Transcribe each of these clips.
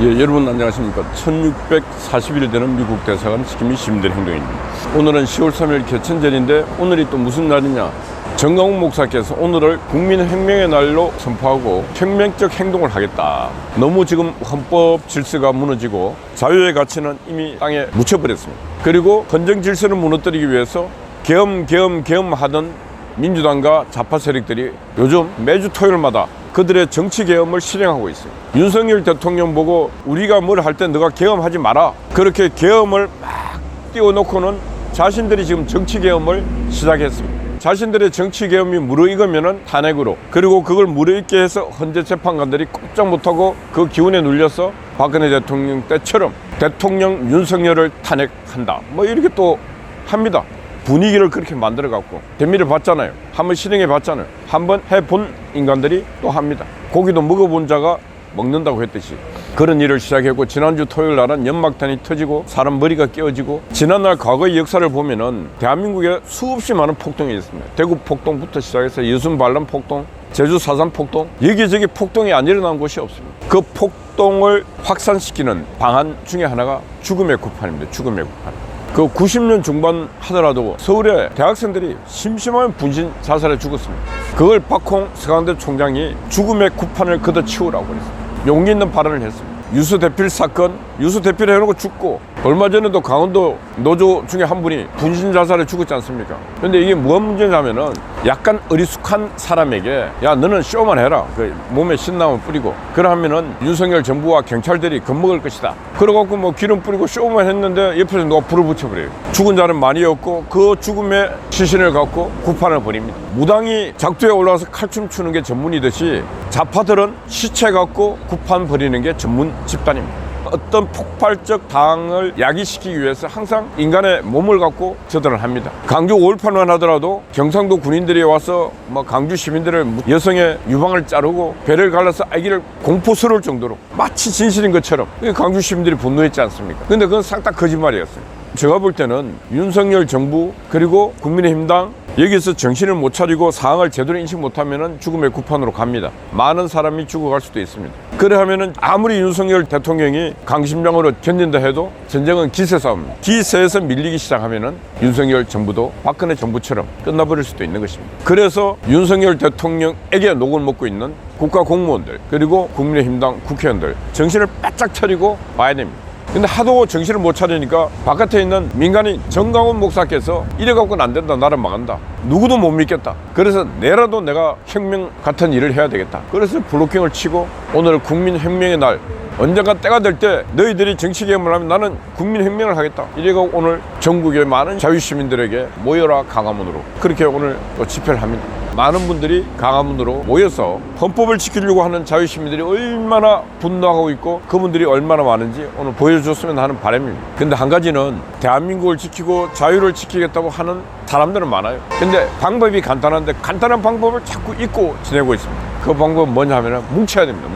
예, 여러분 안녕하십니까. 1640일 되는 미국 대사관 지킴이 시민들 행동입니다. 오늘은 10월 3일 개천절인데 오늘이 또 무슨 날이냐. 정강훈 목사께서 오늘을 국민혁명의 날로 선포하고 혁명적 행동을 하겠다. 너무 지금 헌법 질서가 무너지고 자유의 가치는 이미 땅에 묻혀버렸습니다. 그리고 헌정 질서를 무너뜨리기 위해서 계엄 하던 민주당과 좌파 세력들이 요즘 매주 토요일마다 그들의 정치 계엄을 실행하고 있어요. 윤석열 대통령 보고 우리가 뭘 할 때 너가 계엄하지 마라. 그렇게 계엄을 막 띄워놓고는 자신들이 지금 정치 계엄을 시작했습니다. 자신들의 정치 계엄이 무르익으면은 탄핵으로, 그리고 그걸 무르익게 해서 헌재 재판관들이 꼼짝 못하고 그 기운에 눌려서 박근혜 대통령 때처럼 대통령 윤석열을 탄핵한다. 뭐 이렇게 또 합니다. 분위기를 그렇게 만들어 갖고 대미를 봤잖아요. 한번 실행해 봤잖아요. 한번 해본 인간들이 또 합니다. 고기도 먹어본 자가 먹는다고 했듯이 그런 일을 시작했고, 지난주 토요일 날은 연막탄이 터지고 사람 머리가 깨어지고, 지난날 과거의 역사를 보면은 대한민국에 수없이 많은 폭동이 있습니다. 대구 폭동부터 시작해서 여순 반란 폭동, 제주 4.3 폭동, 여기저기 폭동이 안 일어난 곳이 없습니다. 그 폭동을 확산시키는 방안 중에 하나가 죽음의 구판입니다. 죽음의 구판. 그 90년 중반 하더라도 서울의 대학생들이 심심하면 분신 자살해 죽었습니다. 그걸 박홍 서강대 총장이 죽음의 구판을 걷어치우라고 그랬습니다. 용기 있는 발언을 했습니다. 유수대필 사건, 유수대필 해놓고 죽고, 얼마 전에도 강원도 노조 중에 한 분이 분신 자살해 죽었지 않습니까? 근데 이게 뭐가 문제냐면은 약간 어리숙한 사람에게 야 너는 쇼만 해라, 그 몸에 신랑을 뿌리고 그러면은 윤석열 정부와 경찰들이 겁먹을 것이다. 그래갖고 뭐 기름 뿌리고 쇼만 했는데 옆에서 누가 불을 붙여버려요. 죽은 자는 많이 없고 그 죽음의 시신을 갖고 구판을 벌입니다. 무당이 작두에 올라가서 칼춤 추는 게 전문이듯이 좌파들은 시체 갖고 구판 벌이는 게 전문 집단입니다. 어떤 폭발적 당을 야기시키기 위해서 항상 인간의 몸을 갖고 저들을 합니다. 강주 5.18만 하더라도 경상도 군인들이 와서 뭐 강주 시민들을 여성의 유방을 자르고 배를 갈라서 아기를 공포스러울 정도로 마치 진실인 것처럼 강주 시민들이 분노했지 않습니까? 근데 그건 싹 다 거짓말이었어요. 제가 볼 때는 윤석열 정부 그리고 국민의힘당 여기서 정신을 못 차리고 상황을 제대로 인식 못하면 죽음의 구판으로 갑니다. 많은 사람이 죽어갈 수도 있습니다. 그러하면은 아무리 윤석열 대통령이 강심장으로 견딘다 해도 전쟁은 기세 싸움입니다. 기세에서 밀리기 시작하면은 윤석열 정부도 박근혜 정부처럼 끝나버릴 수도 있는 것입니다. 그래서 윤석열 대통령에게 녹을 먹고 있는 국가 공무원들 그리고 국민의힘당 국회의원들 정신을 바짝 차리고 봐야 됩니다. 근데 하도 정신을 못 차리니까 바깥에 있는 민간인 정강훈 목사께서 이래갖고는 안 된다, 나를 망한다, 누구도 못 믿겠다, 그래서 내라도 내가 혁명 같은 일을 해야 되겠다, 그래서 블로킹을 치고 오늘 국민혁명의 날, 언젠가 때가 될 때 너희들이 정치개혁을 하면 나는 국민혁명을 하겠다, 이래갖고 오늘 전국의 많은 자유시민들에게 모여라 강화문으로, 그렇게 오늘 또 집회를 합니다. 많은 분들이 강화문으로 모여서 헌법을 지키려고 하는 자유시민들이 얼마나 분노하고 있고 그분들이 얼마나 많은지 오늘 보여줬으면 하는 바람입니다. 근데 한 가지는 대한민국을 지키고 자유를 지키겠다고 하는 사람들은 많아요. 근데 방법이 간단한데 간단한 방법을 자꾸 잊고 지내고 있습니다. 그 방법은 뭐냐 하면 뭉쳐야 됩니다.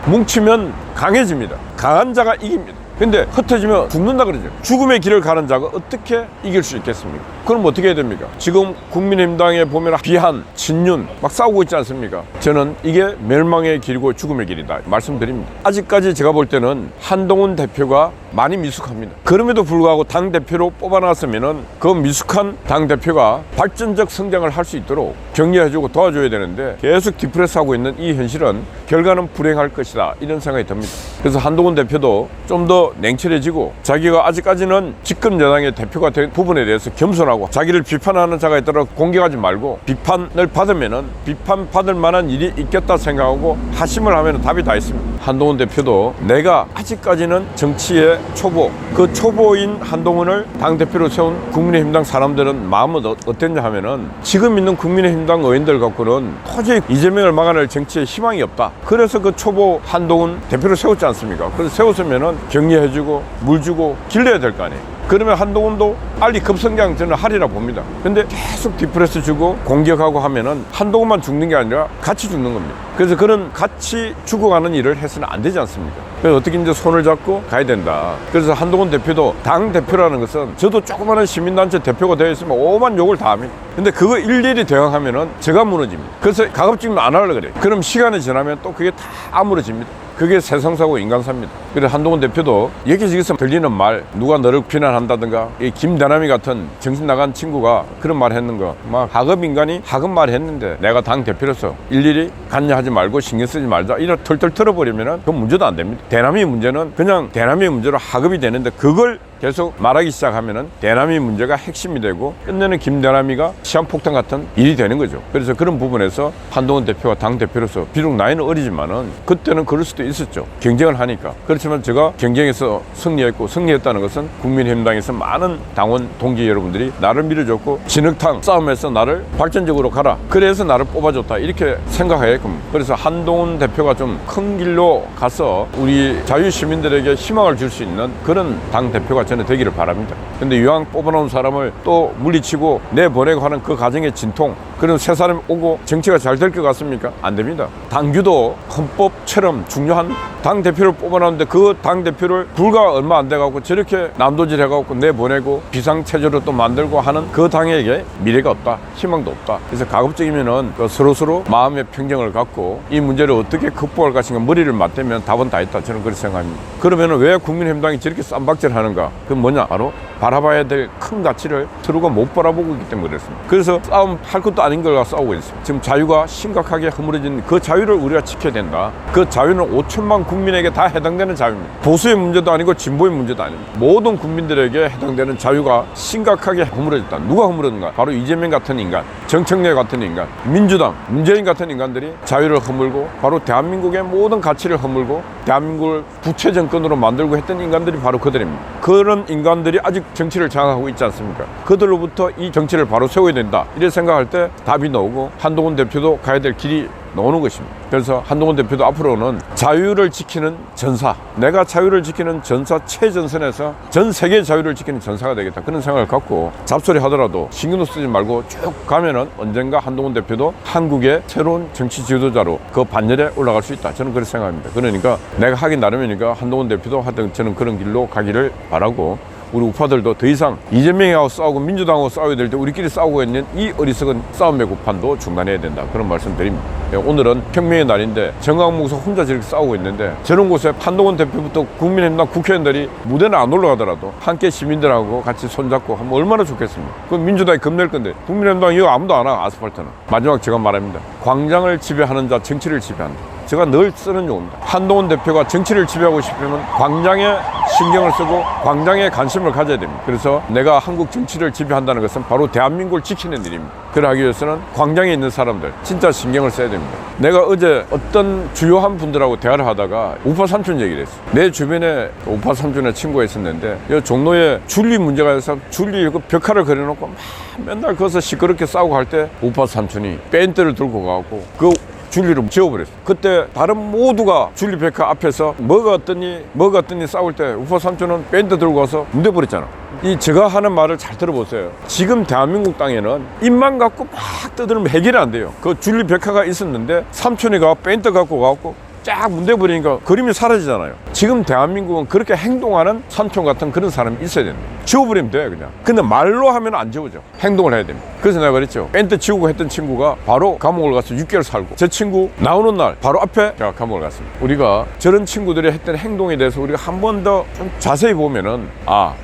뭉치면 강해집니다. 강한 자가 이깁니다. 근데 흩어지면 죽는다 그러죠. 죽음의 길을 가는 자가 어떻게 이길 수 있겠습니까? 그럼 어떻게 해야 됩니까? 지금 국민의힘당에 보면 비한, 친윤 막 싸우고 있지 않습니까? 저는 이게 멸망의 길이고 죽음의 길이다 말씀드립니다. 아직까지 제가 볼 때는 한동훈 대표가 많이 미숙합니다. 그럼에도 불구하고 당대표로 뽑아놨으면은 그 미숙한 당대표가 발전적 성장을 할 수 있도록 격려해주고 도와줘야 되는데 계속 디프레스하고 있는 이 현실은 결과는 불행할 것이다, 이런 생각이 듭니다. 그래서 한동훈 대표도 좀 더 냉철해지고 자기가 아직까지는 집권 여당의 대표가 된 부분에 대해서 겸손하고 자기를 비판하는 자가 있더라도 공격하지 말고 비판을 받으면은 비판받을 만한 일이 있겠다 생각하고 하심을 하면 답이 다 있습니다. 한동훈 대표도 내가 아직까지는 정치의 초보, 그 초보인 한동훈을 당대표로 세운 국민의힘당 사람들은 마음은 어땠냐 하면은 지금 있는 국민의힘당 의원들 갖고는 도저히 이재명을 막아낼 정치에 희망이 없다. 그래서 그 초보 한동훈 대표를 세웠지 않습니까? 그래서 세웠으면은 격려해주고 물 주고 길러야 될 거 아니에요. 그러면 한동훈도 빨리 급성장 저는 하리라 봅니다. 근데 계속 디프레스 주고 공격하고 하면은 한동훈만 죽는 게 아니라 같이 죽는 겁니다. 그래서 그런 같이 죽어가는 일을 해서는 안 되지 않습니까? 그래서 어떻게 이제 손을 잡고 가야 된다. 그래서 한동훈 대표도 당 대표라는 것은 저도 조그마한 시민단체 대표가 되어 있으면 오만 욕을 다 합니다. 근데 그거 일일이 대응하면은 제가 무너집니다. 그래서 가급적이면 안 하려고 그래요. 그럼 시간이 지나면 또 그게 다 무너집니다. 그게 세상사고 인간사입니다. 그래서 한동훈 대표도 여기저기서 들리는 말, 누가 너를 비난한다든가, 이 김대남이 같은 정신 나간 친구가 그런 말 했는 거, 막 하급 인간이 하급 말 했는데 내가 당 대표로서 일일이 관여하지 말고 신경 쓰지 말자 이런 털털 털어버리면은 그 문제도 안 됩니다. 대남이 문제는 그냥 대남이 문제로 하급이 되는데 그걸 계속 말하기 시작하면은 대남이 문제가 핵심이 되고 끝내는 김대남이가 시한폭탄 같은 일이 되는 거죠. 그래서 그런 부분에서 한동훈 대표가 당 대표로서 비록 나이는 어리지만은 그때는 그럴 수도 있었죠. 경쟁을 하니까. 그렇지만 제가 경쟁에서 승리했고 승리했다는 것은 국민의힘당에서 많은 당원 동지 여러분들이 나를 밀어줬고 진흙탕 싸움에서 나를 발전적으로 가라. 그래서 나를 뽑아줬다. 이렇게 생각하게끔. 그래서 한동훈 대표가 좀 큰 길로 가서 우리 자유시민들에게 희망을 줄 수 있는 그런 당 대표가 저는 되기를 바랍니다. 근데 이왕 뽑아놓은 사람을 또 물리치고 내보내고 하는 그 과정의 진통, 그런 새 사람이 오고 정치가 잘 될 것 같습니까? 안 됩니다. 당규도 헌법처럼 중요한 당대표를 뽑아놨는데 그 당대표를 불과 얼마 안 돼가고 저렇게 난도질 해가고 내보내고 비상체제로 또 만들고 하는 그 당에게 미래가 없다. 희망도 없다. 그래서 가급적이면은 서로서로 마음의 평정을 갖고 이 문제를 어떻게 극복할 것인가 머리를 맞대면 답은 다 있다. 저는 그렇게 생각합니다. 그러면은 왜 국민의힘당이 저렇게 쌈박질 하는가? 그건 뭐냐? 바로 바라봐야 될 큰 가치를 서로가 못 바라보고 있기 때문에 그렇습니다. 그래서 싸움 할 것도 아닌 걸 싸우고 있습니다. 지금 자유가 심각하게 허물어진 그 자유를 우리가 지켜야 된다. 그 자유는 5천만 국민에게 다 해당되는 자유입니다. 보수의 문제도 아니고 진보의 문제도 아닙니다. 모든 국민들에게 해당되는 자유가 심각하게 허물어졌다. 누가 허물었는가? 바로 이재명 같은 인간, 정청래 같은 인간, 민주당, 문재인 같은 인간들이 자유를 허물고 바로 대한민국의 모든 가치를 허물고 대한민국을 부채 정권으로 만들고 했던 인간들이 바로 그들입니다. 그런 인간들이 아직 정치를 장악하고 있지 않습니까? 그들로부터 이 정치를 바로 세워야 된다. 이렇게 생각할 때 답이 나오고 한동훈 대표도 가야 될 길이 나오는 것입니다. 그래서 한동훈 대표도 앞으로는 자유를 지키는 전사, 내가 자유를 지키는 전사 최전선에서 전 세계 자유를 지키는 전사가 되겠다. 그런 생각을 갖고 잡소리 하더라도 신경도 쓰지 말고 쭉 가면은 언젠가 한동훈 대표도 한국의 새로운 정치 지도자로 그 반열에 올라갈 수 있다. 저는 그렇게 생각합니다. 그러니까 내가 하긴 나름이니까 한동훈 대표도 하여튼 저는 그런 길로 가기를 바라고, 우리 우파들도 더 이상 이재명하고 싸우고 민주당하고 싸워야 될 때 우리끼리 싸우고 있는 이 어리석은 싸움의 구판도 중단해야 된다. 그런 말씀 드립니다. 오늘은 혁명의 날인데 정강목사 혼자 저렇게 싸우고 있는데 저런 곳에 한동훈 대표부터 국민의힘당 국회의원들이 무대는 안 올라가더라도 함께 시민들하고 같이 손잡고 하면 얼마나 좋겠습니까? 그건 민주당이 겁낼 건데 국민의힘당 이거 아무도 안 하고 아스팔트는. 마지막 제가 말합니다. 광장을 지배하는 자 정치를 지배한다. 제가 늘 쓰는 용어입니다. 한동훈 대표가 정치를 지배하고 싶으면 광장에 신경을 쓰고 광장에 관심을 가져야 됩니다. 그래서 내가 한국 정치를 지배한다는 것은 바로 대한민국을 지키는 일입니다. 그러기 위해서는 광장에 있는 사람들 진짜 신경을 써야 됩니다. 내가 어제 어떤 주요한 분들하고 대화를 하다가 우파 삼촌 얘기를 했어요. 내 주변에 우파 삼촌의 친구가 있었는데 이 종로에 줄리 문제가 있어서 줄리 그 벽화를 그려놓고 막 맨날 거기서 시끄럽게 싸우고 할 때 우파 삼촌이 밴드를 들고 가고 그 줄리를 지워버렸어요. 그때 다른 모두가 줄리 벽화 앞에서 뭐가 어떠니 싸울 때 우파 삼촌은 밴드 들고 와서 문대버렸잖아. 이 제가 하는 말을 잘 들어보세요. 지금 대한민국 땅에는 입만 갖고 막 떠들면 해결이 안 돼요. 그 줄리 벽화가 있었는데 삼촌이가 밴드 갖고 가고 쫙 문대버리니까 그림이 사라지잖아요. 지금 대한민국은 그렇게 행동하는 삼촌 같은 그런 사람이 있어야 됩니다. 지워버리면 돼 그냥. 근데 말로 하면 안 지워져. 행동을 해야 됩니다. 그래서 내가 그랬죠. 밴드 지우고 했던 친구가 바로 감옥을 가서 6개월 살고, 제 친구 나오는 날 바로 앞에 제가 감옥을 갔습니다. 우리가 저런 친구들이 했던 행동에 대해서 우리가 한 번 더 좀 자세히 보면은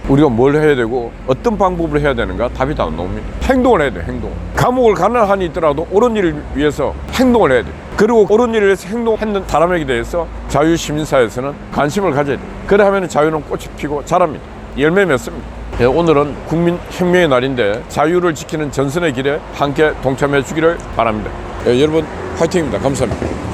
우리가 뭘 해야 되고 어떤 방법으로 해야 되는가 답이 다 나옵니다. 행동을 해야 돼. 행동. 감옥을 가는 한이 있더라도 옳은 일을 위해서 행동을 해야 돼. 그리고 옳은 일을 위해서 행동했는 사람에게 대해서 자유시민사회에서는 관심을 가져야 돼. 그래 하면 자유는 꽃이 피고 자랍니다. 열매 맺습니다. 오늘은 국민혁명의 날인데 자유를 지키는 전선의 길에 함께 동참해 주기를 바랍니다. 여러분 화이팅입니다. 감사합니다.